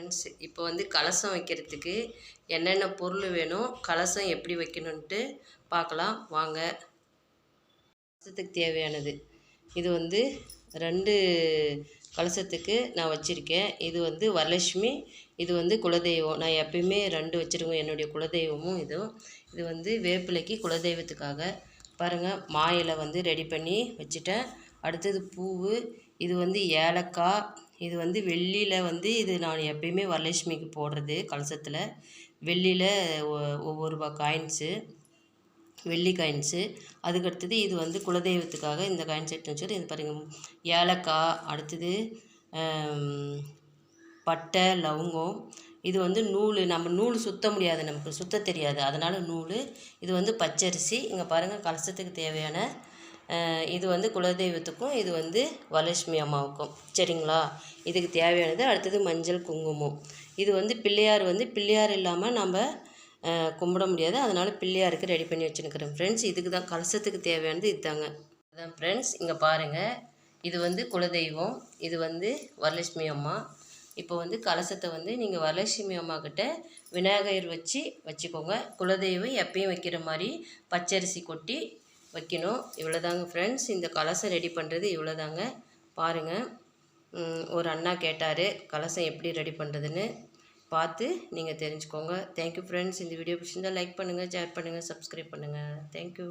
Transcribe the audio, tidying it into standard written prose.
Friends, இப்போ வந்து கலசம் வைக்கிறதுக்கு என்னென்ன பொருள் வேணும், கலசம் எப்படி வைக்கணுன்ட்டு பார்க்கலாம் வாங்க. கலசத்துக்கு தேவையானது இது வந்து 2 கலசத்துக்கு நான் வச்சுருக்கேன். இது வந்து வரலட்சுமி, இது வந்து குலதெய்வம். நான் எப்பயுமே 2 வச்சுருவேன். என்னுடைய குலதெய்வமும் இதுவும். இது வந்து வேப்பிலைக்கு குலதெய்வத்துக்காக. பாருங்கள், மா இலை வந்து ரெடி பண்ணி வச்சுட்டேன். அடுத்தது பூவு, இது வந்து ஏலக்காய், இது வந்து வெள்ளியில் வந்து இது நான் எப்பயுமே வரலட்சுமிக்கு போடுறது கலசத்தில். வெள்ளியில் ஒவ்வொரு ரூபா காயின்ஸு, வெள்ளி காயின்ஸு. அதுக்கடுத்தது இது வந்து குலதெய்வத்துக்காக இந்த காயின்ஸ் எடுத்து வச்சுட்டு இது பாருங்கள், ஏலக்காய், அடுத்தது பட்டை, லவங்கம். இது வந்து நூல், நம்ம நூல் சுற்ற முடியாது, நமக்கு சுற்ற தெரியாது, அதனால் நூல். இது வந்து பச்சரிசி. இங்கே பாருங்கள், கலசத்துக்கு தேவையான இது வந்து குலதெய்வத்துக்கும், இது வந்து வரலட்சுமி அம்மாவுக்கும். சரிங்களா? இதுக்கு தேவையானது. அடுத்தது மஞ்சள், குங்குமம். இது வந்து பிள்ளையார் இல்லாமல் நம்ம கும்பிட முடியாது, அதனால் பிள்ளையாருக்கு ரெடி பண்ணி வச்சுருக்கிறேன் ஃப்ரெண்ட்ஸ். இதுக்கு தான் கலசத்துக்கு தேவையானது இதுதாங்க. அதான் ஃப்ரெண்ட்ஸ், இங்கே பாருங்கள், இது வந்து குலதெய்வம், இது வந்து வரலட்சுமி அம்மா. இப்போ வந்து கலசத்தை வந்து நீங்கள் வரலட்சுமி அம்மா கிட்ட விநாயகர் வச்சுக்கோங்க. குலதெய்வம் எப்பயும் வைக்கிற மாதிரி பச்சரிசி கொட்டி வைக்கணும். இவ்வளோதாங்க ஃப்ரெண்ட்ஸ், இந்த கலசம் ரெடி பண்ணுறது இவ்வளோதாங்க. பாருங்கள், ஒரு அண்ணா கேட்டார் கலசம் எப்படி ரெடி பண்ணுறதுன்னு, பார்த்து நீங்கள் தெரிஞ்சுக்கோங்க. Thank you friends. இந்த வீடியோ பிடிச்சிருந்தால் லைக் பண்ணுங்கள், ஷேர் பண்ணுங்கள், சப்ஸ்கிரைப் பண்ணுங்கள். தேங்க்யூ.